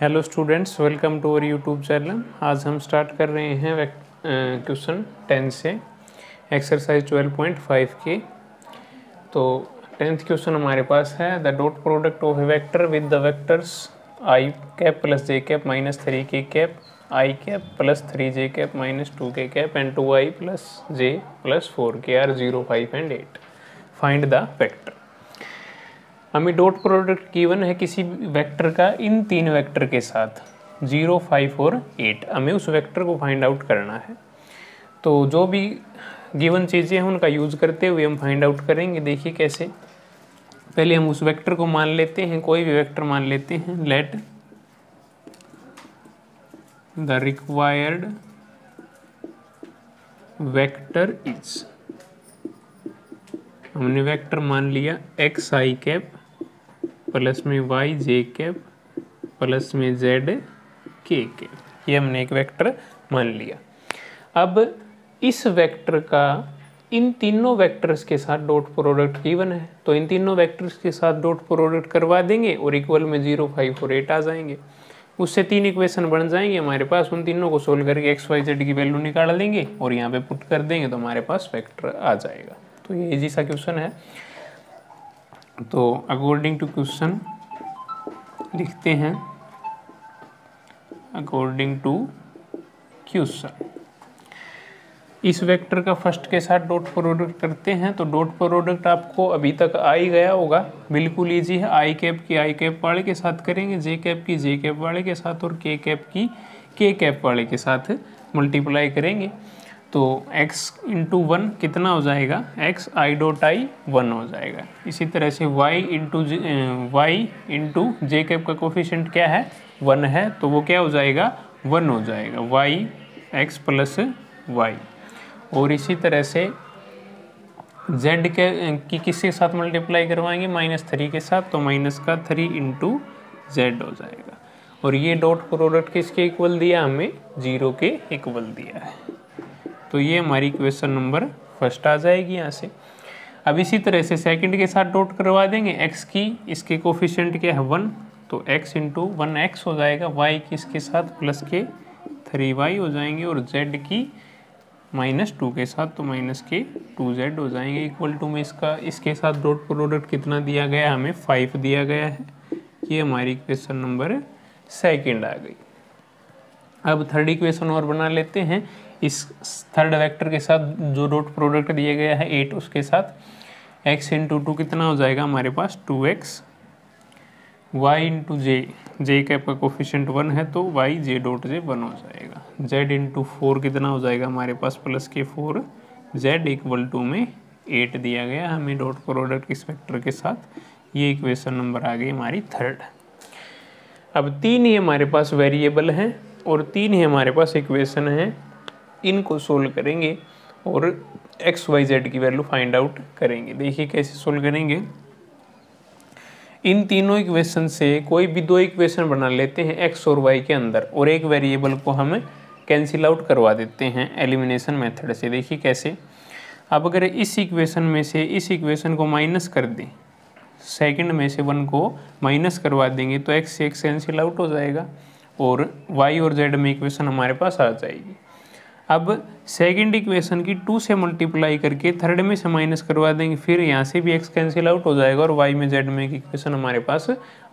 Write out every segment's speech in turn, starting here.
Hello students, welcome to our YouTube channel. आज हम start कर रहे हैं क्वेश्चन 10 से एक्सरसाइज 12.5 के। तो 10th क्वेश्चन हमारे पास है the dot product of a vector with the vectors i cap plus j cap minus 3k cap i cap plus 3j cap minus 2k cap and 2i plus j plus 4k are 0, 5 and 8। Find the vector. हमें dot product given है किसी vector का इन तीन vector के साथ 0, 5 और 8। हमें उस वेक्टर को फाइंड आउट करना है। तो जो भी गिवन चीज़ें हैं उनका यूज़ करते हुए हम फाइंड आउट करेंगे। देखिए कैसे। पहले हम उस वेक्टर को मान लेते हैं, कोई भी वेक्टर मान लेते हैं। Let the required vector is, हमने वेक्टर मान लिया एक्स आई कैप प्लस में वाई जे कैप प्लस में जेड के कैप, ये हमने एक वेक्टर मान लिया। अब इस वेक्टर का इन तीनों वेक्टर्स के साथ डॉट प्रोडक्ट गिवन है, तो इन तीनों वेक्टर्स के साथ डॉट प्रोडक्ट करवा देंगे और इक्वल में 0, 5 और 8 आ जाएंगे। उससे तीन इक्वेशन बन जाएंगे हमारे पास। उन तीनों को सोल्व करके एक्स वाई जेड की वैल्यू निकाल लेंगे और यहाँ पे पुट कर देंगे तो हमारे पास वेक्टर आ जाएगा। तो ये इजी सा क्वेश्चन है। तो अकॉर्डिंग टू क्वेश्चन लिखते हैं, अकॉर्डिंग टू क्वेश्चन इस वेक्टर का फर्स्ट के साथ डॉट प्रोडक्ट करते हैं। तो डॉट प्रोडक्ट आपको अभी तक आ ही गया होगा, बिल्कुल इजी है। आई कैप की आई कैप वाले के साथ करेंगे, जे कैप की जे कैप वाले के साथ और के कैप की के कैप वाले के साथ मल्टीप्लाई करेंगे। तो x इंटू 1 कितना हो जाएगा, x आई डॉट आई 1 हो जाएगा। इसी तरह से y इंटू जे कैप का कोफिशिएंट क्या है, 1 है, तो वो क्या हो जाएगा, 1 हो जाएगा, y x प्लस y। और इसी तरह से z की किसके साथ मल्टीप्लाई करवाएंगे, -3 के साथ, तो माइनस का 3 इंटू जेड हो जाएगा। और ये डॉट प्रोडक्ट किसके इक्वल दिया, हमें 0 के इक्वल दिया है। तो ये हमारी क्वेश्चन नंबर फर्स्ट आ जाएगी यहाँ से। अब इसी तरह से सेकंड के साथ डॉट करवा देंगे। x की इसके कोफिशिएंट क्या है, 1, तो x इंटू 1x हो जाएगा। y की इसके साथ प्लस के 3y हो जाएंगे और z की -2 के साथ तो माइनस के 2z हो जाएंगे। इक्वल टू में इसके साथ डॉट प्रोडक्ट कितना दिया गया, हमें 5 दिया गया है। ये हमारी क्वेश्चन नंबर सेकंड आ गई। अब थर्ड इक्वेशन और बना लेते हैं। इस थर्ड वेक्टर के साथ जो डॉट प्रोडक्ट दिया गया है 8, उसके साथ x इंटू 2 कितना हो जाएगा हमारे पास, 2x, y इंटू जे कैप का कोफिशिएंट 1 है तो y जे डॉट जे 1 हो जाएगा। z इंटू 4 कितना हो जाएगा हमारे पास, प्लस के 4, z इक्वल टू में 8 दिया गया हमें डॉट प्रोडक्ट इस वेक्टर के साथ। ये इक्वेशन नंबर आ गई हमारी थर्ड। अब 3 ही हमारे पास वेरिएबल हैं और 3 ही हमारे पास इक्वेशन हैं। इनको सोल्व करेंगे और एक्स वाई जेड की वैल्यू फाइंड आउट करेंगे। देखिए कैसे सोल्व करेंगे। इन तीनों इक्वेशन से कोई भी दो इक्वेशन बना लेते हैं एक्स और वाई के अंदर, और एक वेरिएबल को हम कैंसिल आउट करवा देते हैं एलिमिनेशन मेथड से। देखिए कैसे। अब अगर इस इक्वेशन में से इस इक्वेशन को माइनस कर दें, सेकंड में से 1 को माइनस करवा देंगे तो x से x कैंसिल आउट हो जाएगा और y और z में इक्वेशन हमारे पास आ जाएगी। अब सेकंड इक्वेशन की 2 से मल्टीप्लाई करके थर्ड में से माइनस करवा देंगे, फिर यहाँ से भी x कैंसिल आउट हो जाएगा और y में z में एक इक्वेशन हमारे पास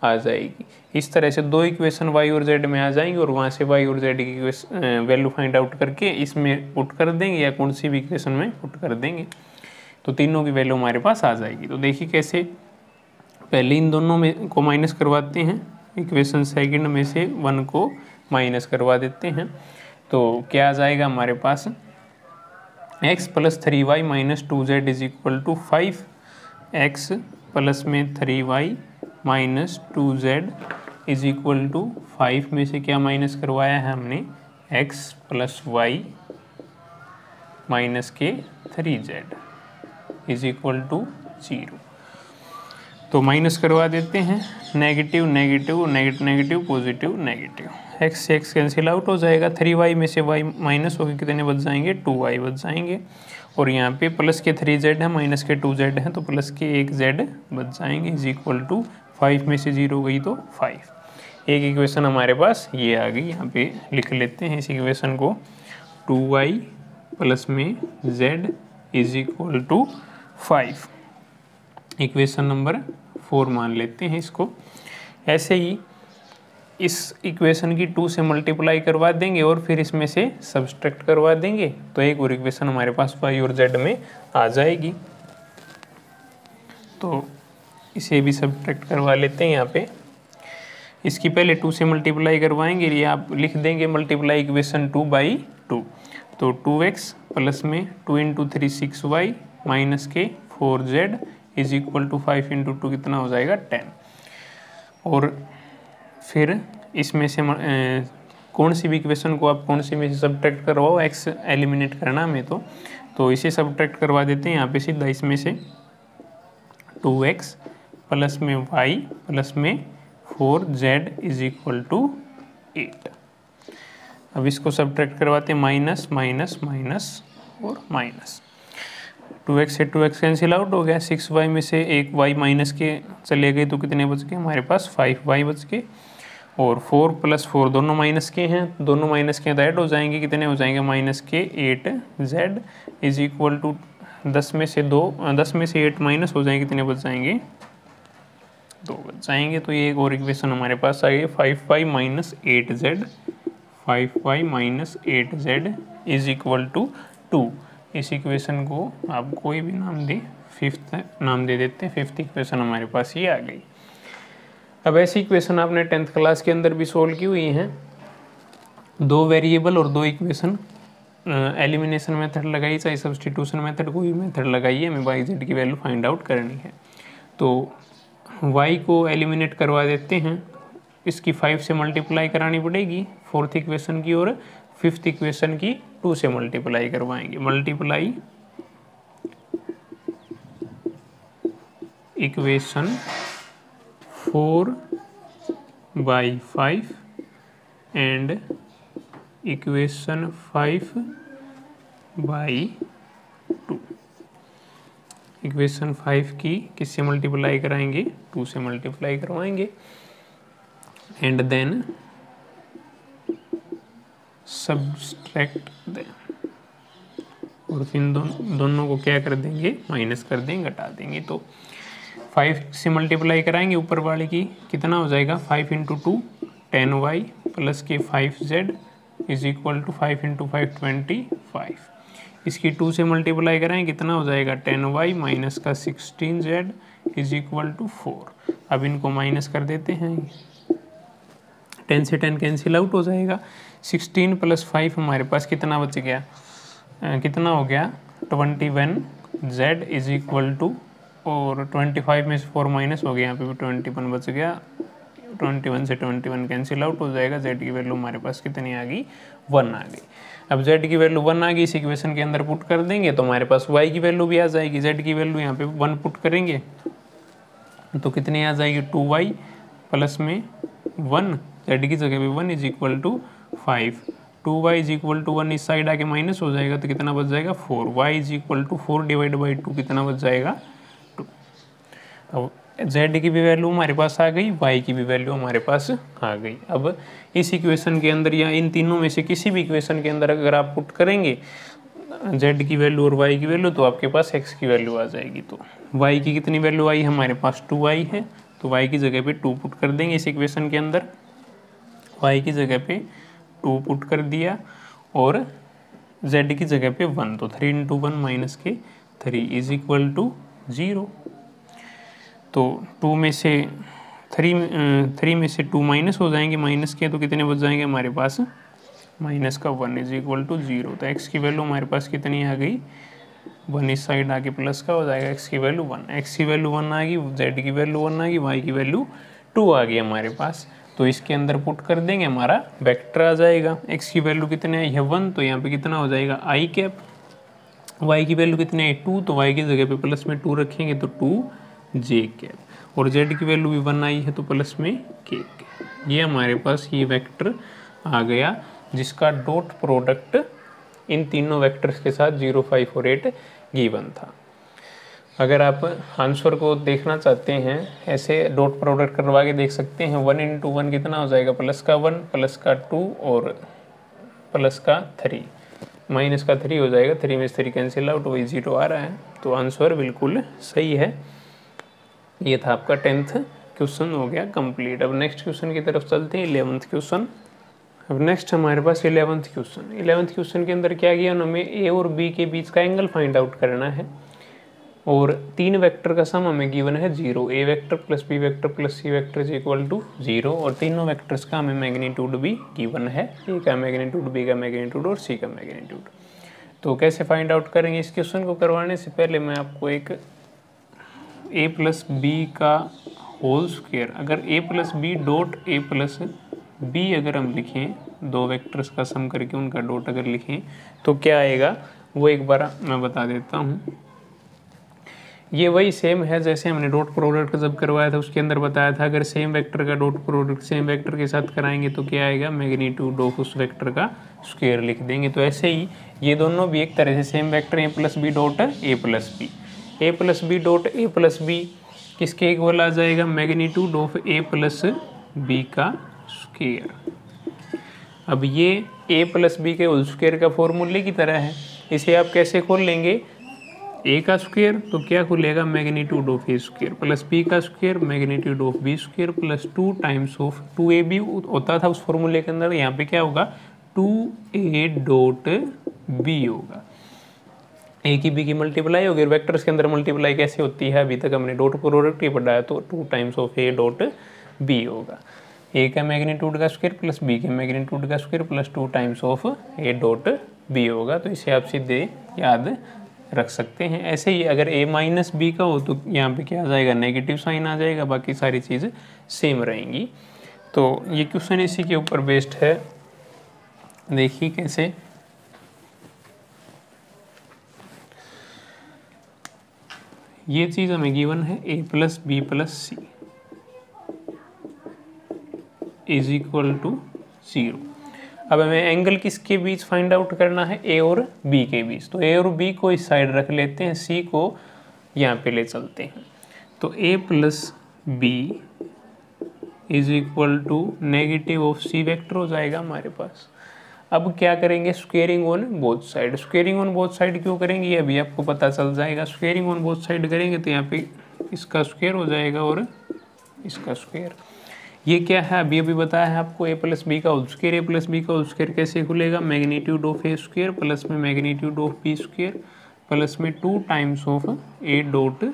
आ जाएगी। इस तरह से दो इक्वेशन y और z में आ जाएंगी और वहाँ से y और z की वैल्यू फाइंड आउट करके इसमें पुट कर देंगे या कौन सी भी इक्वेशन में पुट कर देंगे, तो तीनों की वैल्यू हमारे पास आ जाएगी। तो देखिए कैसे। पहले इन दोनों में को माइनस करवाते हैं, इक्वेशन सेकंड में से 1 को माइनस करवा देते हैं, तो क्या आ जाएगा हमारे पास, x plus 3y minus 2z is equal to 5, x plus में 3y minus 2z is equal to 5 में से क्या माइनस करवाया है हमने, x प्लस y माइनस के 3z इज इक्वल टू 0। तो माइनस करवा देते हैं, negative negative negative positive negative, x से एक्स कैंसिल आउट हो जाएगा। 3y में से y माइनस होकर कितने बच जाएंगे, 2y बच जाएंगे। और यहाँ पे प्लस के 3z है माइनस के 2z है तो प्लस के 1z बच जाएंगे इज इक्वल टू 5 में से 0 गई तो 5। एक इक्वेशन हमारे पास ये आ गई, यहाँ पे लिख लेते हैं इस इक्वेशन को, 2y प्लस में z is equal to 5, equation number 4 मान लेते हैं इसको। ऐसे ही इस इक्वेशन की 2 से मल्टीप्लाई करवा देंगे और फिर इसमें से सब्सट्रैक्ट करवा देंगे, तो एक और इक्वेशन हमारे पास y और z में आ जाएगी। तो इसे भी सब्सट्रैक्ट करवा लेते हैं यहाँ पे। इसकी पहले 2 से मल्टीप्लाई करवाएंगे, ये आप लिख देंगे मल्टीप्लाई इक्वेशन 2 बाई 2, तो 2x प्लस में 2 इंटू 3 6y माइनस के 4z is equal to 5 into 2 कितना हो जाएगा 10। और फिर इसमें से कौन सी भी इक्वेशन को आप कौन सी में से सब्ट्रैक्ट करवाओ, x एलिमिनेट करना हमें, तो इसे सब्ट्रैक्ट करवा देते हैं यहाँ पे सीधा। इसमें से 2x प्लस में y प्लस में 4z इज इक्वल टू 8। अब इसको सब्ट्रैक्ट करवाते हैं, माइनस माइनस माइनस और माइनस, 2x से 2x कैंसिल आउट हो गया, 6y में से एक y माइनस के चले गए तो कितने बच गए हमारे पास 5y बच गए, और 4 प्लस 4 दोनों माइनस के हैं, दोनों माइनस के ऐड हो जाएंगे, कितने हो जाएंगे माइनस के 8z इज इक्वल टू 10 में से 8 माइनस हो जाएंगे, कितने बच जाएंगे 2 बच जाएंगे। तो ये एक और इक्वेशन हमारे पास आ गई 5y minus 8z, 5y minus 8z is equal to 2। इस इक्वेशन को आप कोई भी नाम दे, फिफ्थ नाम दे देते हैं, फिफ्थ इक्वेशन हमारे पास ये आ गई। अब ऐसी इक्वेशन आपने 10th क्लास के अंदर भी सोल्व की हुई हैं, 2 वेरिएबल और 2 इक्वेशन, एलिमिनेशन मेथड लगाई चाहे सब्स्टिट्यूशन मेथड, कोई मेथड लगाइए, हमें y z की वैल्यू फाइंड आउट करनी है। तो y को एलिमिनेट करवा देते हैं, इसकी 5 से मल्टीप्लाई करानी पड़ेगी 4th इक्वेशन की, और 5th इक्वेशन की 2 से मल्टीप्लाई करवाएंगे। Multiply equation 4 by 5 and equation 5 by 2। Equation 5 की किससे मल्टीप्लाई कराएंगे, 2 से मल्टीप्लाई करवाएंगे, एंड देन सब्सट्रैक्ट देम, और फिर दोनों को क्या कर देंगे, माइनस कर देंगे, घटा देंगे। तो 5 से मल्टीप्लाई कराएंगे ऊपर वाले की, कितना हो जाएगा 5 इंटू 2 10y प्लस के 5z is equal to 5 into 5 25। इसकी 2 से मल्टीप्लाई कराएंगे, कितना हो जाएगा 10y माइनस का 16z इज इक्वल टू 4। अब इनको माइनस कर देते हैं, 10 से 10 कैंसिल आउट हो जाएगा, 16 प्लस 5 हमारे पास कितना बच गया, कितना हो गया 21z इज इक्वल टू, और 25 में से 4 माइनस हो गया, यहाँ पे भी 21 बच गया, 21 से 21 कैंसिल आउट हो जाएगा, z की वैल्यू हमारे पास कितनी आ गई 1 आ गई। अब z की वैल्यू 1 आ गई, इस इक्वेशन के अंदर पुट कर देंगे तो हमारे पास y की वैल्यू भी आ जाएगी, z की वैल्यू यहाँ पे 1 पुट करेंगे तो कितनी आ जाएगी 2y प्लस में 1, z की जगह पे 1 is equal to 5, 2y is equal to 1 इस साइड आके माइनस हो जाएगा तो कितना बच जाएगा 4, y is equal to 4 divide by 2 कितना बच जाएगा 2। अब z की भी वैल्यू हमारे पास आ गई, y की भी वैल्यू हमारे पास आ गई। अब इस इक्वेशन के अंदर या इन तीनों में से किसी भी इक्वेशन के अंदर अगर आप पुट करेंगे z की वैल्यू और y की वैल्यू तो आपके पास x की वैल्यू आ जाएगी। तो y की कितनी वैल्यू आई हमारे पास 2y है, तो y की जगह पे 2 पुट कर देंगे इस इक्वेशन के अंदर, y की जगह पे 2 पुट कर दिया और z की जगह पे 1, तो 3 इंटू 1 माइनस के 3 इज इक्वल टू 0। तो 2 में से 3 में से 2 माइनस हो जाएंगे, माइनस के तो कितने बच जाएंगे हमारे पास माइनस का 1 इज इक्वल टू 0। तो x की वैल्यू हमारे पास कितनी आ गई 1 इस साइड आके प्लस का हो जाएगा, x की वैल्यू 1, x की वैल्यू 1 आ गई, z की वैल्यू 1 आ गई, y की वैल्यू 2 आ गई हमारे पास। तो इसके अंदर पुट कर देंगे, हमारा वेक्टर आ जाएगा। x की वैल्यू कितने आई है 1, तो यहाँ पे कितना हो जाएगा i कैप, y की वैल्यू कितनी आई 2, तो y की जगह पे प्लस में 2 रखेंगे तो 2j कैप, और z की वैल्यू भी 1 आई है तो प्लस में k कैप। ये हमारे पास ये वेक्टर आ गया जिसका डॉट प्रोडक्ट इन तीनों वेक्टर्स के साथ 0, 5 और 8 गिवन था। अगर आप आंसर को देखना चाहते हैं ऐसे डॉट प्रोडक्ट करवा के देख सकते हैं। 1 इंटू 1 कितना हो जाएगा, प्लस का 1 प्लस का 2 और प्लस का 3 माइनस का 3 हो जाएगा। 3 में 3 कैंसिल आउट, वही 0 आ रहा है। तो आंसर बिल्कुल सही है। ये था आपका 10th क्वेश्चन हो गया कंप्लीट। अब नेक्स्ट क्वेश्चन की तरफ चलते हैं, 11th क्वेश्चन। अब नेक्स्ट हमारे पास 11th क्वेश्चन। 11th क्वेश्चन के अंदर क्या किया, हमें ए और बी के बीच का एंगल फाइंड आउट करना है और 3 वेक्टर का सम हमें गिवन है 0। A vector plus B vector plus C vector is equal to 0 और तीनों वेक्टर्स का हमें मैग्नीट्यूड भी गिवन है। ए का मैग्नीट्यूड, बी का मैग्नीट्यूड और सी का मैग्नीट्यूड। तो कैसे फाइंड आउट करेंगे, इस क्वेश्चन को करवाने से पहले मैं आपको एक ए प्लस बी का होल स्क्वायर, अगर A plus B dot A plus B अगर हम लिखें, दो वेक्टर्स का सम करके उनका डॉट अगर लिखें तो क्या आएगा वो एक बार मैं बता देता हूँ। ये वही सेम है जैसे हमने डॉट प्रोडक्ट जब करवाया था उसके अंदर बताया था, अगर सेम वेक्टर का डॉट प्रोडक्ट सेम वेक्टर के साथ कराएंगे तो क्या आएगा, मैग्नीट्यूड ऑफ उस वेक्टर का स्क्वायर लिख देंगे। तो ऐसे ही ये दोनों भी एक तरह से same vector a plus B dot A plus b, a plus B dot A plus b किसके इक्वल आ जाएगा, magnitude of a plus B का स्क्वायर। अब ये ए प्लस बी के होल स्क्वायर का फॉर्मूले की तरह है, इसे आप कैसे खोल लेंगे, ए का स्क्वायर तो क्या खुलेगा, magnitude of A square plus B का square magnitude of B square plus 2 times of 2a भी होता था उस फॉर्मूले के अंदर, यहाँ पे क्या होगा 2a डॉट बी होगा। ए की बी की मल्टीप्लाई होगी, वेक्टर्स के अंदर मल्टीप्लाई कैसे होती है, अभी तक हमने डॉट प्रोडक्ट ही पढ़ा है, तो 2 times of A dot b होगा। ए का मैग्नीट्यूड का स्क्वायर प्लस बी के मैग्नीट्यूड का square plus 2 times of A dot b होगा। तो इसे आप सीधे याद रख सकते हैं। ऐसे ही अगर a माइनस बी का हो तो यहाँ पे क्या आ जाएगा, नेगेटिव साइन आ जाएगा, बाकी सारी चीज़ सेम रहेंगी। तो ये क्वेश्चन इसी के ऊपर बेस्ड है। देखिए कैसे, ये चीज़ हमें गिवन है a plus b plus c is equal to 0। अब हमें एंगल किसके बीच फाइंड आउट करना है, ए और बी के बीच। तो ए और बी को इस साइड रख लेते हैं, सी को यहाँ पे ले चलते हैं। तो A plus B is equal to negative of C vector हो जाएगा हमारे पास। अब क्या करेंगे, squaring on both side. Squaring on both side क्यों करेंगे ये अभी आपको पता चल जाएगा। स्क्वेयरिंग ऑन बोथ साइड करेंगे तो यहाँ पे इसका स्क्वायर हो जाएगा और इसका स्क्वायर। ये क्या है, अभी अभी बताया है आपको, ए प्लस बी का whole square. A plus B का होल स्क्वायर कैसे खुलेगा, magnitude of A square plus में magnitude of B square plus में 2 times of A dot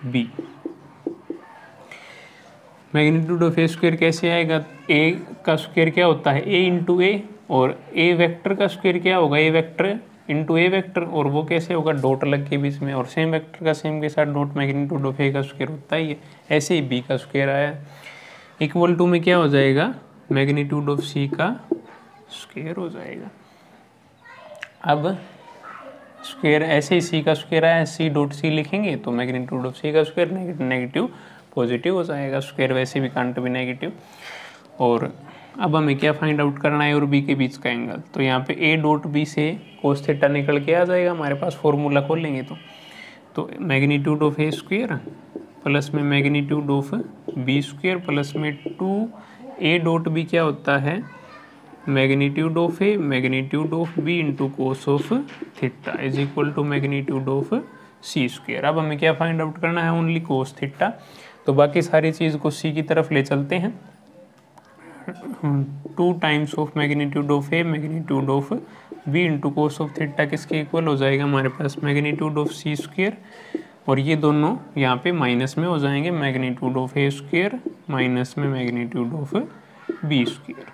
B. Magnitude of A square कैसे आएगा, ए का स्क्वायर क्या होता है, ए इंटू ए, और ए वेक्टर का स्क्वायर क्या होगा, ए वेक्टर इंटू ए वेक्टर, और वो कैसे होगा, डॉट अलग के बीच में, और सेम वेक्टर का सेम के साथ डॉट मैग्नीट्यूड ऑफ ए का स्क्वायर होता ही है। ऐसे ही बी का स्क्वायर आया, इक्वल टू में क्या हो जाएगा, मैग्नीट्यूड ऑफ सी का स्क्वायर हो जाएगा। अब स्क्वायर ऐसे ही सी का स्क्वायर आया, सी डॉट सी लिखेंगे तो मैग्नीट्यूड ऑफ सी का स्क्वायर नेगेटिव पॉजिटिव हो जाएगा, स्क्वायर वैसे भी कांट भी नेगेटिव। और अब हमें क्या फाइंड आउट करना है, और बी के बीच का एंगल। तो यहाँ पे ए डॉट बी से कोस थीटा निकल के आ जाएगा हमारे पास, फॉर्मूला खोल लेंगे तो magnitude of A square plus में magnitude of B square plus में 2a डॉट बी क्या होता है, magnitude of a magnitude of b into cos of theta is equal to magnitude of c square. अब हमें क्या फाइंड आउट करना है, ओनली कोस थीटा। तो बाकी सारी चीज़ को सी की तरफ ले चलते हैं। 2 times of magnitude of a magnitude of b into cos of theta किसके इक्वल हो जाएगा हमारे पास, मैग्नीट्यूड ऑफ सी स्क्वायर, और ये दोनों यहाँ पे माइनस में हो जाएंगे, magnitude of A square minus में मैग्नीट्यूड ऑफ बी स्क्वायर।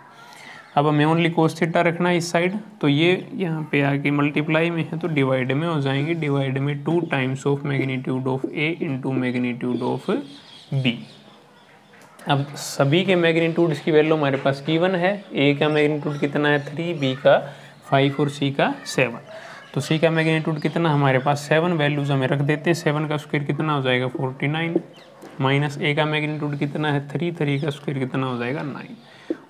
अब हमें ओनली कोस थीटा रखना है इस साइड, तो ये यहाँ पे आके मल्टीप्लाई में है तो डिवाइड में हो जाएंगे, डिवाइड में 2 times of magnitude of a into magnitude of b. अब सभी के मैग्नीट्यूड की वैल्यू हमारे पास गिवन है, ए का मैग्नीट्यूड कितना है 3, बी का 5 और सी का 7। तो सी का मैग्नीट्यूड कितना हमारे पास 7, वैल्यूज हमें रख देते हैं। 7 का स्क्वायर कितना हो जाएगा 49, माइनस ए का मैग्नीट्यूड कितना है 3, 3 का स्क्वायर कितना हो जाएगा 9,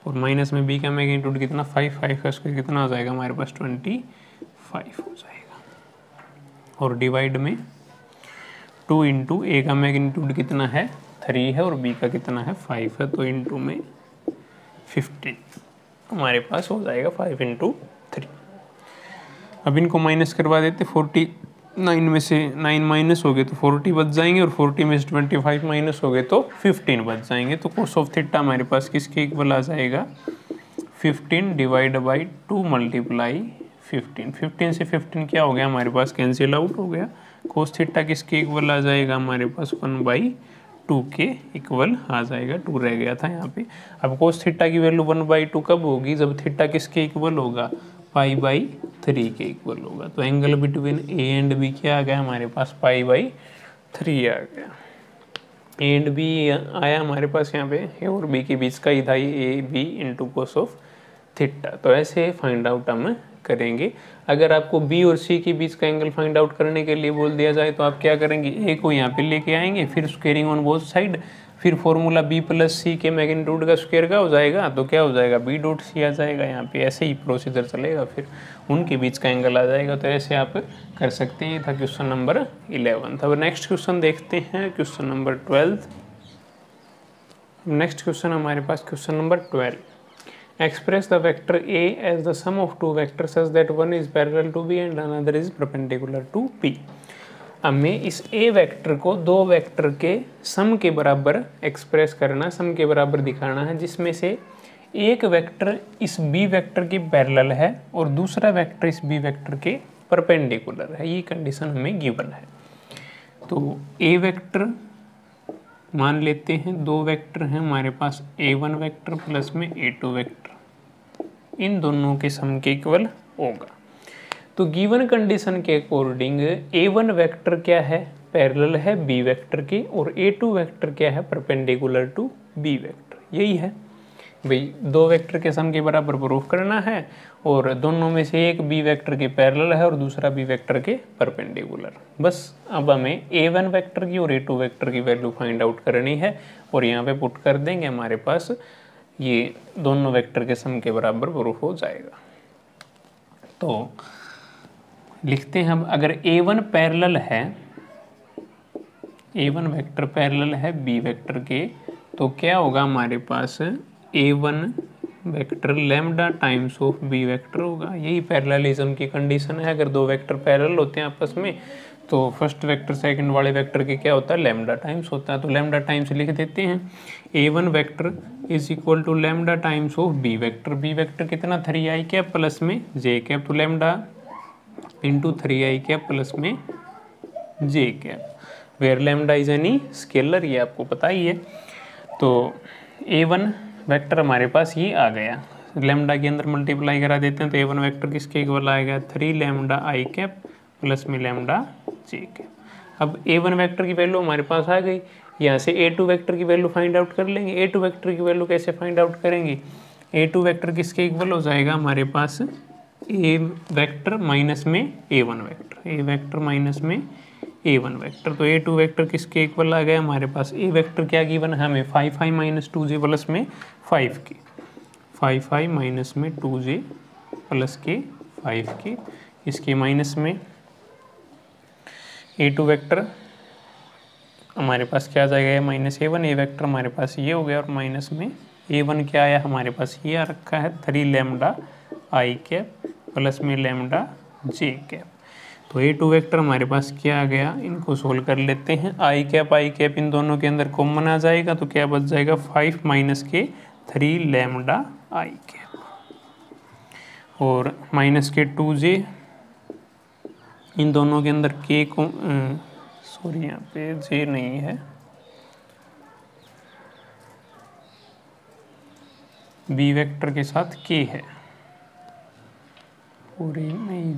और माइनस में बी का मैग्नीट्यूड कितना 5, 5 का स्क्वायर कितना हो जाएगा हमारे पास 25 हो जाएगा, और डिवाइड में 2 इंटू ए का मैग्नीट्यूड कितना है 3 है और बी का कितना है 5 है, तो इंटू में 15 हमारे पास हो जाएगा 5 इंटू 3। अब इनको माइनस करवा देते, 49 में से 9 माइनस हो गए तो 40 बच जाएंगे और 40 में से 25 माइनस हो गए तो 15 बच जाएंगे। तो कोस ऑफ थीटा हमारे पास किसके इक्वल आ जाएगा 15 डिवाइड बाई 2 मल्टीप्लाई 15। 15 से 15 क्या हो गया हमारे पास कैंसिल आउट हो गया। कोस थीटा किसके इक्वल आ जाएगा हमारे पास 1/2 के इक्वल आ जाएगा, 2 रह गया था यहाँ पे। अब कोस थीटा की वैल्यू 1/2 कब होगी जब थीटा किसके इक्वल होगा π/3 के इक्वल होगा। तो angle between a and b क्या आ गया हमारे पास π/3 आ गया। ए एंड बी आया हमारे पास यहाँ पे ए और बी के बीच का ही था a b into cos of theta. तो ऐसे फाइंड आउट हम करेंगे। अगर आपको बी और सी के बीच का एंगल फाइंड आउट करने के लिए बोल दिया जाए तो आप क्या करेंगे, ए को यहाँ पे लेके आएंगे, फिर स्क्वेयरिंग ऑन बोथ साइड, फिर फॉर्मूला बी प्लस सी के मैग्नीट्यूड का स्क्वायर का हो जाएगा तो क्या हो जाएगा बी डॉट सी आ जाएगा यहाँ पे। ऐसे ही प्रोसीजर चलेगा, फिर उनके बीच का एंगल आ जाएगा। तो ऐसे आप कर सकते हैं। ये था क्वेश्चन नंबर 11। अब नेक्स्ट क्वेश्चन देखते हैं, क्वेश्चन नंबर 12। नेक्स्ट क्वेश्चन हमारे पास question number 12। Express the vector a as the sum of two vector such that one is parallel to b and another is perpendicular to b. हमें इस ए vector को दो vector के सम के बराबर express करना, सम के बराबर दिखाना है, जिसमें से एक वेक्टर इस बी वेक्टर के पैरेलल है और दूसरा वेक्टर इस बी वेक्टर के परपेंडिकुलर है। ये कंडीशन हमें गिवन है। तो ए वेक्टर मान लेते हैं, दो वेक्टर हैं हमारे पास, a1 वेक्टर प्लस में a2 वेक्टर, इन दोनों के सम के इक्वल होगा। तो गिवन कंडीशन के अकॉर्डिंग a1 वेक्टर क्या है पैरेलल है b वेक्टर के और a2 वेक्टर क्या है परपेंडिकुलर टू b वेक्टर। यही है भाई, दो वेक्टर के सम के बराबर प्रूफ करना है और दोनों में से एक b वेक्टर के पैरेलल है और दूसरा b वेक्टर के परपेंडिकुलर। बस अब हमें a1 वेक्टर की और a2 वेक्टर की वैल्यू फाइंड आउट करनी है और यहाँ पे पुट कर देंगे, हमारे पास ये दोनों वेक्टर के सम के बराबर प्रूफ हो जाएगा। तो लिखते हैं हम, अगर a1 पैरेलल है, a1 वेक्टर पैरेलल है b वेक्टर के, तो क्या होगा हमारे पास a1 vector lambda times of b vector होगा। यही पैरेललिज्म की कंडीशन है। अगर दो वेक्टर पैरेलल होते हैं आपस में तो फर्स्ट वेक्टर सेकंड वाले वेक्टर के क्या होता है लैम्डा टाइम्स होता है। तो लैम्डा टाइम्स लिख देते हैं, a1 vector is equal to lambda times of b vector. b vector कितना 3i कैप प्लस में j कैप, तो lambda into 3i cap plus में j cap, where lambda is any scalar, ये आपको पता ही है। तो a1 वेक्टर हमारे पास ये आ गया, लैम्डा के अंदर मल्टीप्लाई करा देते हैं तो a1 वेक्टर किसके इक्वल आएगा 3 लैम्डा i कैप प्लस में लैम्डा j कैप। अब a1 वेक्टर की वैल्यू हमारे पास आ गई, यहाँ से a2 वेक्टर की वैल्यू फाइंड आउट कर लेंगे। a2 वेक्टर की वैल्यू कैसे फाइंड आउट करेंगे, a2 वेक्टर किसके इक्वल हो जाएगा हमारे पास a वेक्टर माइनस में a1 vector, a vector minus में a1 वेक्टर। तो a2 वेक्टर किसके इक्वल आ गया हमारे पास, a वेक्टर क्या गिवन है हमें 5i माइनस 2j प्लस में 5 के, 5i माइनस में 2j प्लस के 5 के, इसके माइनस में a2 वेक्टर हमारे पास क्या आ जाएगा माइनस a1, a वेक्टर हमारे पास ये हो गया और माइनस में a1 क्या आया हमारे पास ये आ रखा है 3 लैम्डा i कैप प्लस में लैम्डा j कैप। तो a2 वेक्टर हमारे पास क्या आ गया, इनको सोल्व कर लेते हैं। i कैप इन दोनों के अंदर कॉमन आ जाएगा तो क्या बच जाएगा 5 माइनस के 3 लैम्डा i कैप और माइनस के 2j, इन दोनों के अंदर k को सॉरी यहाँ पे j नहीं है, b वेक्टर के साथ k है और नहीं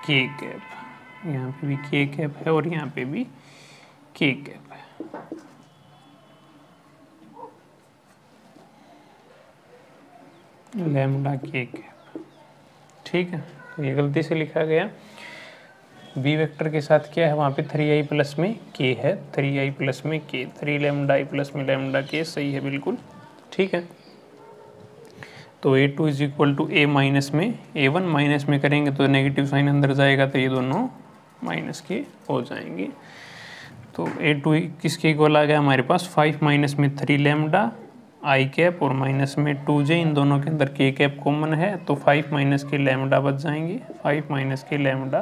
k कैप, यहाँ पे भी k कैप है और यहाँ पे भी k कैप है। लैम्डा k कैप, ठीक है। तो ये गलती से लिखा गया, b वेक्टर के साथ क्या है वहाँ पे 3i प्लस में k है, 3i प्लस में k, 3 लैम्डा i प्लस में लैम्डा k, सही है बिल्कुल, ठीक है। तो a2 is equal to a minus में a1, माइनस में करेंगे तो नेगेटिव साइन अंदर जाएगा तो ये दोनों माइनस के हो जाएंगे। तो A2 किसके इक्वल आ गया हमारे पास 5 माइनस में 3 लैम्डा आई कैप और माइनस में 2j, इन दोनों के अंदर k कैप कॉमन है तो 5 माइनस के लैम्डा बच जाएंगे, 5 माइनस के लैम्डा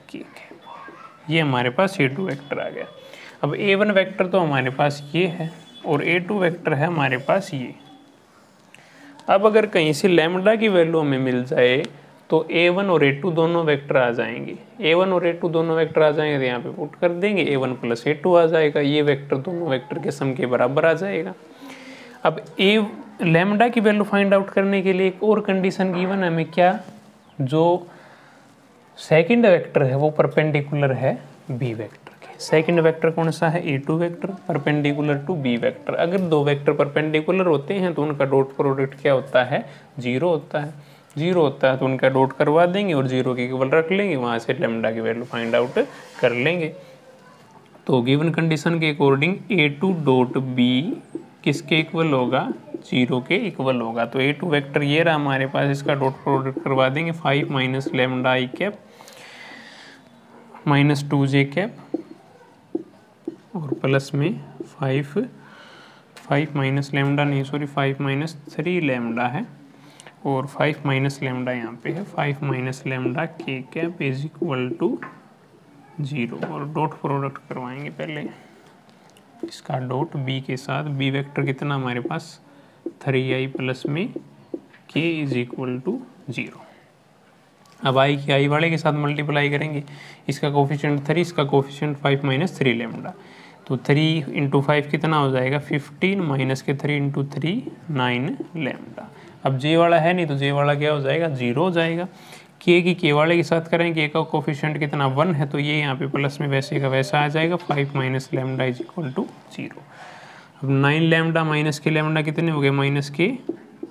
k कैप। ये हमारे पास A2 वेक्टर आ गया। अब A1 वेक्टर तो हमारे पास ये है और A2 वेक्टर है हमारे पास ये। अब अगर कहीं से लैम्डा की वैल्यू हमें मिल जाए तो A1 और A2 दोनों वेक्टर आ जाएंगे। A1 और A2 दोनों वेक्टर आ जाएंगे तो यहाँ पे पुट कर देंगे, A1 प्लस A2 आ जाएगा। ये वेक्टर दोनों वेक्टर के सम के बराबर आ जाएगा। अब लैम्डा की वैल्यू फाइंड आउट करने के लिए एक और कंडीशन गिवन है हमें, क्या, जो सेकंड वेक्टर है वो परपेंडिकुलर है बी वेक्टर के। सेकंड वेक्टर कौन सा है, A2 vector perpendicular to b vector. अगर दो वेक्टर परपेंडिकुलर होते हैं तो उनका डॉट प्रोडक्ट क्या होता है, 0 होता है। 0 होता है तो उनका डॉट करवा देंगे और 0 के इक्वल रख लेंगे, वहाँ से लैम्डा की वैल्यू फाइंड आउट कर लेंगे। तो गिवन कंडीशन के अकॉर्डिंग A2 डॉट बी किसके इक्वल होगा, 0 के इक्वल होगा। तो A2 वेक्टर ये रहा हमारे पास, इसका डॉट प्रोडक्ट करवा देंगे, 5 minus lambda i cap minus 2j cap और प्लस में 5 माइनस लैम्डा नहीं सॉरी 5 माइनस 3 लैम्डा है और 5 माइनस लैम्डा यहाँ पे है, 5 minus lambda k cap is equal to 0 और डॉट प्रोडक्ट करवाएंगे पहले इसका डॉट b के साथ। b वेक्टर कितना हमारे पास 3i प्लस में k इज इक्वल टू 0। अब i की i वाले के साथ मल्टीप्लाई करेंगे, इसका कोफिशिएंट 3, इसका कोफिशिएंट 5 माइनस 3 लैम्डा, तो 3 इंटू 5 कितना हो जाएगा 15 माइनस के 3 इंटू 3 9 लैम्डा। अब j वाला है नहीं तो j वाला क्या हो जाएगा 0 हो जाएगा। k की k वाले के साथ करेंगे, k का कोफिशिएंट कितना 1 है तो ये यहाँ पे प्लस में वैसे का वैसा आ जाएगा, 5 minus lambda is equal to 0। अब 9 लैम्डा माइनस के लैम्डा कितने हो गए, माइनस के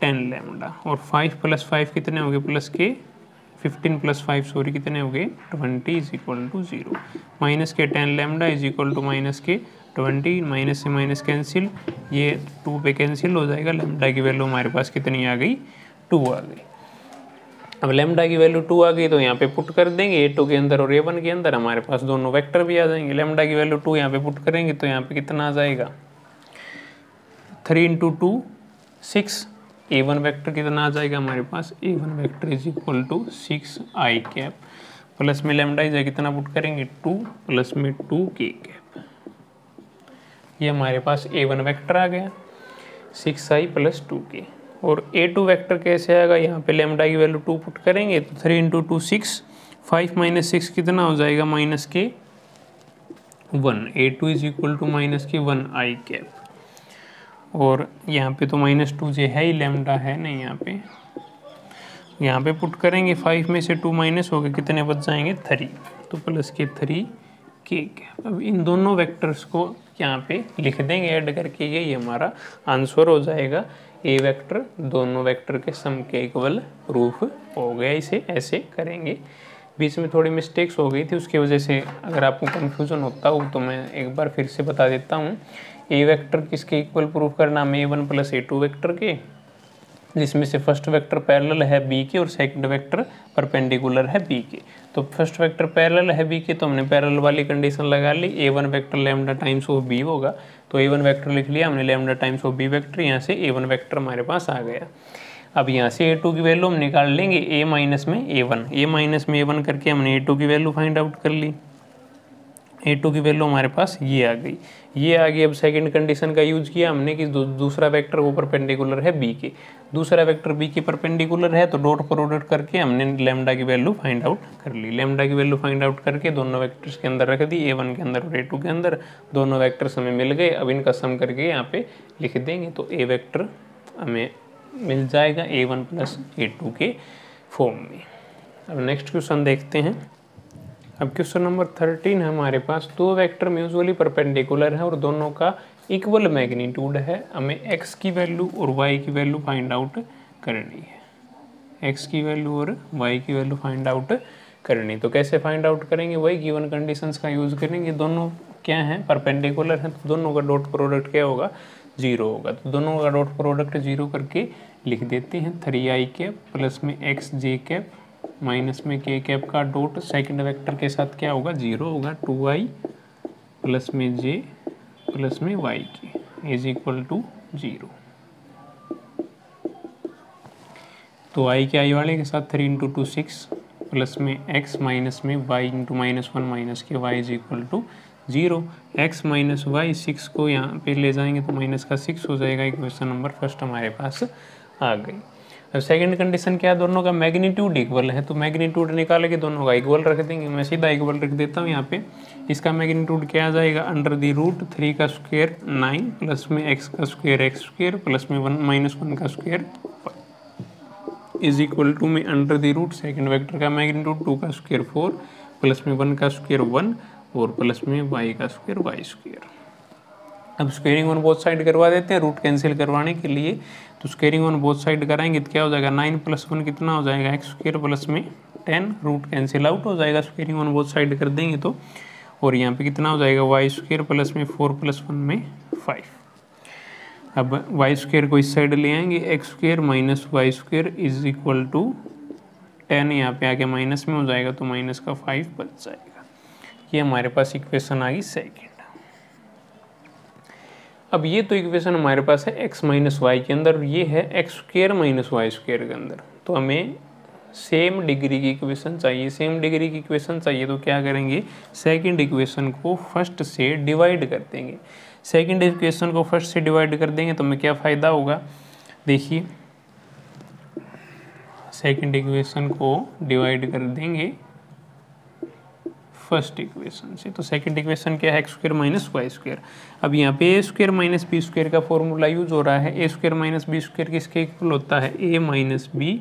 10 लैम्डा और 5 प्लस 5 कितने हो गए, प्लस के 15 प्लस 5 सॉरी कितने हो गए 20 इज इक्वल टू 0। माइनस के 10 lambda is equal to minus के 20, माइनस से माइनस कैंसिल, ये 2 पे कैंसिल हो जाएगा। लैम्डा की वैल्यू हमारे पास कितनी आ गई, 2 आ गई। अब लैम्डा की वैल्यू 2 आ गई तो यहाँ पे पुट कर देंगे A2 के अंदर और A1 के अंदर, हमारे पास दोनों वेक्टर भी आ जाएंगे। लैम्डा की वैल्यू 2 यहाँ पे पुट करेंगे तो यहाँ पे कितना आ जाएगा 3 इंटू 2 6। A1 वेक्टर कितना आ जाएगा हमारे पास, A1 vector is equal to 6 i cap plus में लैम्डा इज कितना पुट करेंगे 2 प्लस में 2 k कैप। ये हमारे पास A1 वेक्टर आ गया 6i प्लस 2k। और A2 वेक्टर कैसे आएगा, यहाँ पे लैम्डा की वैल्यू 2 पुट करेंगे तो 3 इंटू 2 6, 5 माइनस 6 कितना हो जाएगा माइनस के 1। A2 is equal to minus के 1 आई कैप और यहाँ पे तो माइनस 2j है ही, लैम्डा है नहीं यहाँ पे पुट करेंगे, 5 में से 2 माइनस हो गए कितने बच जाएंगे 3, तो प्लस के 3 k कैप। अब इन दोनों वेक्टर्स को यहाँ पे लिख देंगे ऐड करके, ये हमारा आंसर हो जाएगा। ए वेक्टर दोनों वेक्टर के सम के इक्वल प्रूफ हो गया। इसे ऐसे करेंगे, बीच में थोड़ी मिस्टेक्स हो गई थी उसकी वजह से अगर आपको कन्फ्यूज़न होता हो तो मैं एक बार फिर से बता देता हूँ। ए वेक्टर किसके इक्वल प्रूफ करना, हमें A1 प्लस A2 वेक्टर के, जिसमें से फर्स्ट वेक्टर पैरेलल है बी के और सेकंड वेक्टर परपेंडिकुलर है बी के। तो फर्स्ट वेक्टर पैरेलल है बी के तो हमने पैरेलल वाली कंडीशन लगा ली, A1 vector lambda times of b होगा, तो A1 वेक्टर लिख लिया हमने lambda times of b vector, यहाँ से A1 वेक्टर हमारे पास आ गया। अब यहाँ से A2 की वैल्यू हम निकाल लेंगे A माइनस में A1 करके हमने A2 की वैल्यू फाइंड आउट कर ली। A2 की वैल्यू हमारे पास ये आ गई। अब सेकंड कंडीशन का यूज किया हमने कि दूसरा वेक्टर वो परपेंडिकुलर है बी के, दूसरा वेक्टर बी के परपेंडिकुलर है तो डॉट प्रोडक्ट करके हमने लैम्डा की वैल्यू फाइंड आउट कर ली। लैम्डा की वैल्यू फाइंड आउट करके दोनों वेक्टर्स के अंदर रख दी, A1 के अंदर और A2 के अंदर, दोनों वेक्टर्स हमें मिल गए। अब इनका सम करके यहाँ पे लिख देंगे तो A वेक्टर हमें मिल जाएगा A1 प्लस A2 के फॉर्म में। अब नेक्स्ट क्वेश्चन देखते हैं। अब क्वेश्चन नंबर 13 है हमारे पास, दो वेक्टर म्यूचुअली परपेंडिकुलर है और दोनों का इक्वल मैग्नीट्यूड है। हमें x की वैल्यू और y की वैल्यू फाइंड आउट करनी है। x की वैल्यू और y की वैल्यू फाइंड आउट करनी, तो कैसे फाइंड आउट करेंगे, वही गिवन कंडीशंस का यूज़ करेंगे। दोनों क्या हैं, परपेंडिकुलर हैं, तो दोनों का डॉट प्रोडक्ट क्या होगा 0 होगा, तो दोनों का डॉट प्रोडक्ट 0 करके लिख देते हैं। 3i कैप प्लस में xj कैप माइनस में के कैप का डॉट सेकंड वेक्टर के साथ क्या होगा, 0 होगा, 2i प्लस में j प्लस में y के इज इक्वल टू 0। तो i के i वाले के साथ 3 इंटू 2 6 प्लस में x माइनस में y इंटू -1 माइनस के y is equal to 0। x minus y 6 को यहाँ पे ले जाएंगे तो माइनस का 6 हो जाएगा। इक्वेशन नंबर फर्स्ट हमारे पास आ गई। अब सेकंड कंडीशन क्या है, दोनों का मैग्नीट्यूड इक्वल है, तो मैग्नीट्यूड निकाल के दोनों का इक्वल रख देंगे। मैं सीधा इक्वल रख देता हूँ यहाँ पे। इसका मैग्नीट्यूड क्या आ जाएगा, अंडर द रूट 3 का स्क्वायर 9 प्लस में x का स्क्वायर x स्क्वायर प्लस में 1 का स्क्वायर इज इक्वल टू में under the root second vector का मैग्नीट्यूड 2 का स्क्वायर 4 प्लस में 1 का स्क्वायर 1 और प्लस में y का स्क्वायर y स्क्वायर। अब स्क्वेयरिंग ऑन बोथ साइड करवा देते हैं रूट कैंसिल करवाने के लिए। तो स्क्वेयरिंग ऑन बोथ साइड कराएंगे तो क्या हो जाएगा, 9 प्लस 1 कितना हो जाएगा, एक्स स्क्वायर प्लस में 10, रूट कैंसिल आउट हो जाएगा स्क्वेयरिंग ऑन बोथ साइड कर देंगे तो। और यहाँ पे कितना हो जाएगा, वाई स्क्वायर प्लस में 4 प्लस 1 में 5। अब वाई स्क्वायर को इस साइड ले आएंगे, x square minus y square is equal to 10, यहाँ पे आके माइनस में हो जाएगा तो माइनस का 5 बच जाएगा। ये हमारे पास इक्वेशन आ गई सेकेंड। अब ये तो इक्वेशन हमारे पास है x माइनस वाई के अंदर, ये है x square minus y square के अंदर। तो हमें सेम डिग्री की इक्वेशन चाहिए। सेम डिग्री की इक्वेशन चाहिए तो क्या करेंगे, सेकंड इक्वेशन को फर्स्ट से डिवाइड कर देंगे। सेकंड इक्वेशन को फर्स्ट से डिवाइड कर देंगे तो हमें क्या फ़ायदा होगा, देखिए सेकंड इक्वेशन को डिवाइड कर देंगे फर्स्ट इक्वेशन से। तो सेकंड इक्वेशन क्या है, x square minus y square. अब यहाँ पे a square minus b square का फॉर्मूला यूज हो रहा है। A square minus b square किसके इक्वल होता है, a minus b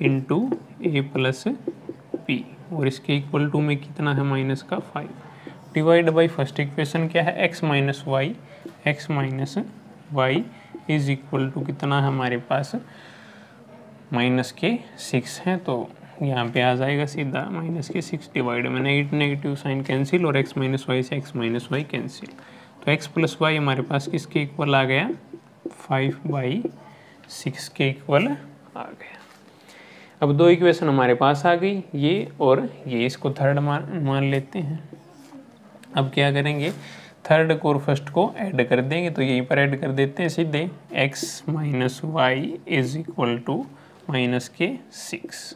into a plus b, और इसके इक्वल टू में कितना है, माइनस का 5 डिवाइड बाई फर्स्ट इक्वेशन क्या है, x minus y is equal to कितना है हमारे पास, माइनस के 6 है। तो यहाँ पे आ जाएगा सीधा माइनस के 6 डिवाइड में नेगेटिव साइन कैंसिल और x माइनस वाई से x माइनस वाई कैंसिल। तो x प्लस वाई हमारे पास किसके इक्वल आ गया, 5/6 के इक्वल आ गया। अब दो इक्वेशन हमारे पास आ गई, ये और ये, इसको थर्ड मान लेते हैं। अब क्या करेंगे, थर्ड को और फर्स्ट को ऐड कर देंगे, तो यहीं पर ऐड कर देते हैं सीधे, x minus y is equal to minus के 6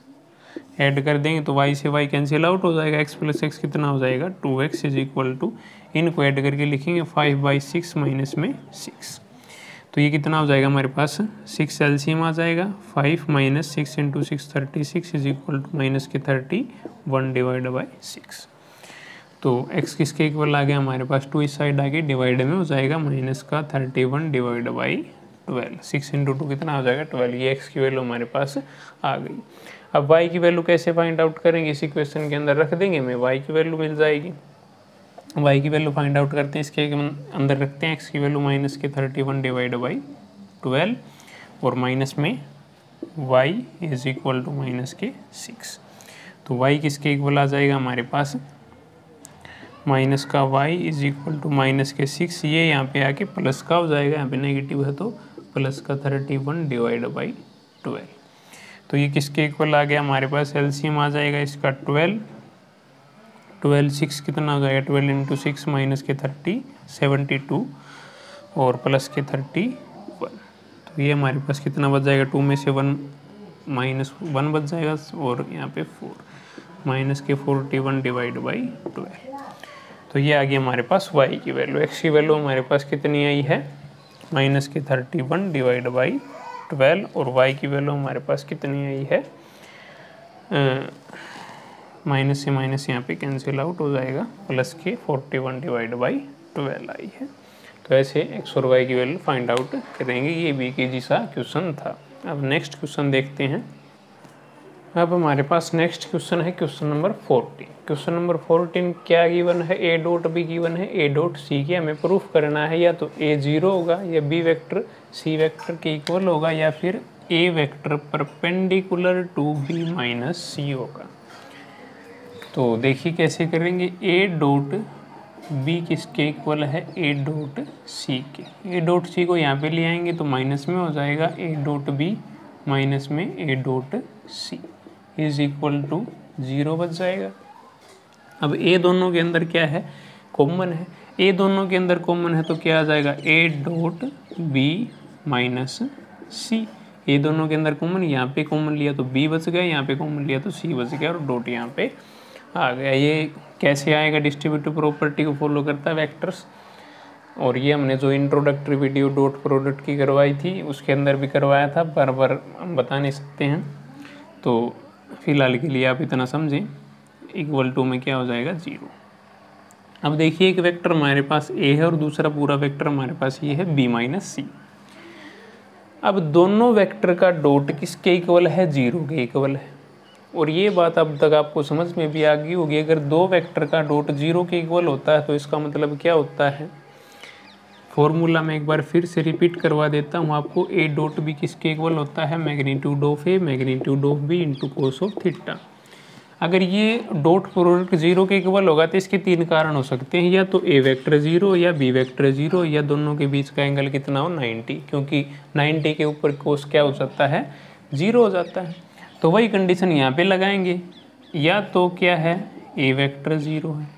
ऐड कर देंगे तो y से y कैंसिल आउट हो जाएगा, x प्लस x कितना हो जाएगा, 2x इज इक्वल टू, इनको ऐड करके लिखेंगे 5/6 माइनस में 6। तो ये कितना हो जाएगा हमारे पास, 6 एलसीएम आ जाएगा, 5 minus 6 into 6 36 is equal to minus के 31 डिवाइड बाई 6। तो x किसके इक्वल आ गया हमारे पास, 2 इस साइड आ गई, डिवाइड में हो जाएगा माइनस का 31 डिवाइड बाई 12। 6 इंटू 2 कितना हो जाएगा, 12। ये x की वैल्यू हमारे पास आ गई। अब y की वैल्यू कैसे फाइंड आउट करेंगे, इस इक्वेशन के अंदर रख देंगे, हमें y की वैल्यू मिल जाएगी। y की वैल्यू फाइंड आउट करते हैं, इसके अंदर रखते हैं x की वैल्यू माइनस के 31 डिवाइड बाई 12 और माइनस में y is equal to minus के 6। तो y किसके इक्वल आ जाएगा हमारे पास, माइनस का y is equal to minus के 6, ये यहाँ पे आके प्लस का हो जाएगा, यहाँ पे नेगेटिव है तो प्लस का 31 डिवाइड बाई 12। तो ये किसके इक्वल आ गया हमारे पास, एलसीएम आ जाएगा इसका 12 6 कितना हो जाएगा, 12 इंटू 6 माइनस के 72 और प्लस के 31। तो ये हमारे पास कितना बच जाएगा, 2 में से 1 माइनस 1 बच जाएगा और यहाँ पे 4 माइनस के 41 डिवाइड बाई 12। तो ये आ गया हमारे पास y की वैल्यू। x की वैल्यू हमारे पास कितनी आई है, माइनस के 31 डिवाइड बाई 12 और y की वैल्यू हमारे पास कितनी आई है, माइनस से माइनस यहाँ पे कैंसिल आउट हो जाएगा, प्लस के 41 डिवाइड बाई 12 आई है। तो ऐसे x और y की वैल्यू फाइंड आउट करेंगे। ये BKG सा क्वेश्चन था। अब नेक्स्ट क्वेश्चन देखते हैं। अब हमारे पास नेक्स्ट क्वेश्चन है क्वेश्चन नंबर 14। क्वेश्चन नंबर 14 क्या गिवन है, a डॉट बी गिवन है, a डॉट सी के हमें प्रूफ करना है, या तो a 0 होगा या b वेक्टर c वेक्टर के इक्वल होगा या फिर a vector perpendicular to b minus c होगा। तो देखिए कैसे करेंगे, a डॉट b किसके इक्वल है, a डॉट c के। a डॉट c को यहाँ पे ले आएंगे तो माइनस में हो जाएगा a डॉट b माइनस में a dot c। Is equal to 0 बच जाएगा। अब ए दोनों के अंदर क्या है, कॉमन है, ए दोनों के अंदर कॉमन है तो क्या आ जाएगा, ए डॉट बी माइनस सी। ए दोनों के अंदर कॉमन, यहाँ पे कॉमन लिया तो बी बच गया, यहाँ पे कॉमन लिया तो सी बच गया और डॉट यहाँ पे आ गया। ये कैसे आएगा, डिस्ट्रीब्यूटिव प्रॉपर्टी को फॉलो करता है वेक्टर्स। और ये हमने जो इंट्रोडक्टरी वीडियो डॉट प्रोडक्ट की करवाई थी उसके अंदर भी करवाया था, बार हम बता नहीं सकते हैं, तो फिलहाल के लिए आप इतना समझें। इक्वल टू में क्या हो जाएगा, 0। अब देखिए एक वेक्टर हमारे पास ए है और दूसरा पूरा वेक्टर हमारे पास ये है बी माइनस सी। अब दोनों वेक्टर का डॉट किसके इक्वल है, 0 के इक्वल है। और ये बात अब तक आपको समझ में भी आ गई होगी, अगर दो वेक्टर का डॉट 0 के इक्वल होता है तो इसका मतलब क्या होता है। फॉर्मूला में एक बार फिर से रिपीट करवा देता हूँ आपको, ए डॉट बी किसके इक्वल होता है, magnitude of a magnitude of b into cos of theta. अगर ये डॉट प्रोडक्ट 0 के इक्वल होगा तो इसके 3 कारण हो सकते हैं, या तो ए वेक्टर 0 या बी वेक्टर 0 या दोनों के बीच का एंगल कितना हो, 90, क्योंकि 90 के ऊपर कोस क्या हो जाता है, 0 हो जाता है। तो वही कंडीशन यहाँ पे लगाएंगे, या तो क्या है, ए वेक्टर 0 है,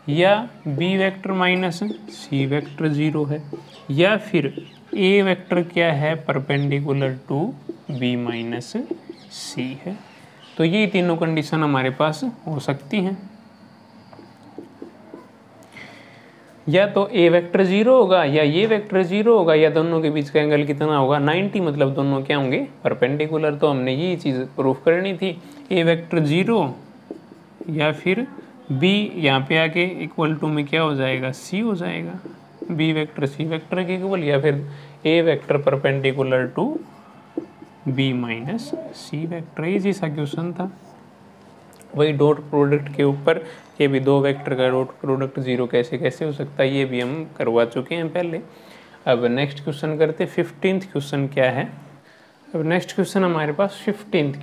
या B vector minus c vector 0 है, या फिर ए वेक्टर क्या है, परपेंडिकुलर टू बी माइनस सी है। तो ये तीनों कंडीशन हमारे पास हो सकती हैं, या तो ए वेक्टर 0 होगा या ये वेक्टर 0 होगा, या दोनों के बीच का एंगल कितना होगा, 90, मतलब दोनों क्या होंगे, परपेंडिकुलर। तो हमने ये चीज़ प्रूफ करनी थी, ए वेक्टर 0 या फिर बी यहाँ पे आके इक्वल टू में क्या हो जाएगा, सी हो जाएगा, बी वेक्टर सी वेक्टर के इक्वल, या फिर a vector perpendicular to b minus c vector. Easy सा क्वेश्चन था। वही डॉट प्रोडक्ट के ऊपर ये भी दो वेक्टर का डॉट प्रोडक्ट 0 कैसे कैसे हो सकता है, ये भी हम करवा चुके हैं पहले। अब नेक्स्ट क्वेश्चन करते, 15th क्वेश्चन क्या है। अब नेक्स्ट क्वेश्चन हमारे पास 15th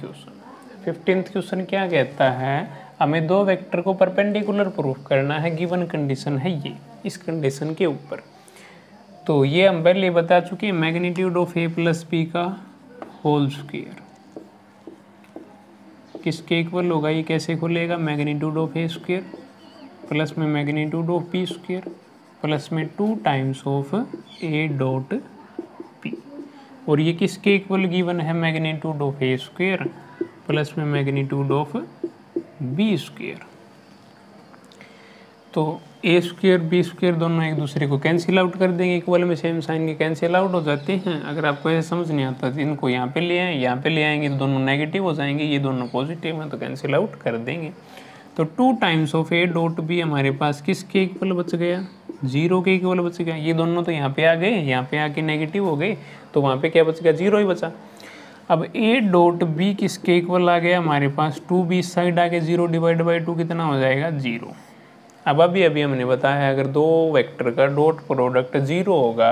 क्वेश्चन क्या कहता है, हमें दो वेक्टर को परपेंडिकुलर प्रूफ करना है, गिवन कंडीशन है ये, इस कंडीशन के ऊपर। तो ये हम पहले बता चुके हैं, magnitude of a plus B का होल स्क्वायर किसके इक्वल होगा, ये कैसे खुलेगा, magnitude of A square plus में magnitude of B square plus में 2 times of A dot b. और ये किसके इक्वल गिवन है, magnitude of A square plus में मैग्नीट्यूड ऑफ बी स्क्वायर। तो ए स्क्वायर बी स्क्वायर दोनों एक दूसरे को कैंसिल आउट कर देंगे, इक्वल में सेम साइन के कैंसिल आउट हो जाते हैं। अगर आपको ऐसे समझ नहीं आता तो इनको यहाँ पे ले आए, यहाँ पे ले आएंगे तो दोनों नेगेटिव हो जाएंगे, ये दोनों पॉजिटिव हैं तो कैंसिल आउट कर देंगे। तो 2 times of A dot b हमारे पास किसके इक्वल बच गया, 0 के इक्वल बच गया। ये दोनों तो यहाँ पे आ गए, यहाँ पे आके नेगेटिव हो गए, तो वहाँ पे क्या बच गया, 0 ही बचा। अब ए डॉट बी किसके इक्वल आ गया हमारे पास, 2 बी साइड आके 0 डिवाइड बाई 2 कितना हो जाएगा, 0। अब अभी हमने बताया अगर दो वेक्टर का डॉट प्रोडक्ट 0 होगा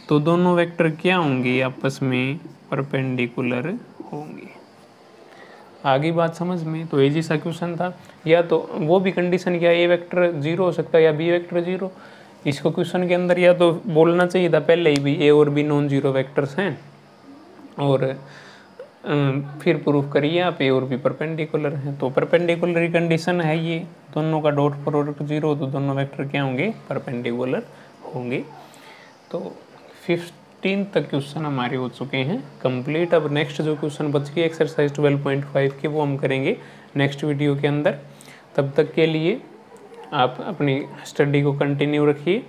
तो दोनों वेक्टर क्या होंगे, आपस में परपेंडिकुलर होंगे। आगे बात समझ में, तो इजी सा क्वेश्चन था। या तो वो भी कंडीशन क्या, ए वेक्टर 0 हो सकता है या बी वेक्टर 0। इसको क्वेश्चन के अंदर या तो बोलना चाहिए था पहले ही भी ए और बी नॉन जीरो वेक्टर्स हैं, और फिर प्रूफ करिए आप ए और बी परपेंडिकुलर हैं। तो परपेंडिकुलर कंडीशन है ये, दोनों का डॉट प्रोडक्ट 0 तो दोनों वेक्टर क्या होंगे, परपेंडिकुलर होंगे। तो 15 तक क्वेश्चन हमारे हो चुके हैं कंप्लीट। अब नेक्स्ट जो क्वेश्चन बच गए एक्सरसाइज 12.5 के, वो हम करेंगे नेक्स्ट वीडियो के अंदर। तब तक के लिए आप अपनी स्टडी को कंटिन्यू रखिए,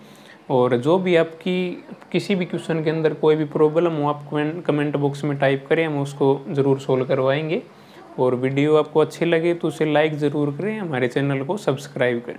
और जो भी आपकी किसी भी क्वेश्चन के अंदर कोई भी प्रॉब्लम हो आप कमेंट बॉक्स में टाइप करें, हम उसको ज़रूर सोल्व करवाएंगे। और वीडियो आपको अच्छी लगे तो उसे लाइक ज़रूर करें, हमारे चैनल को सब्सक्राइब करें।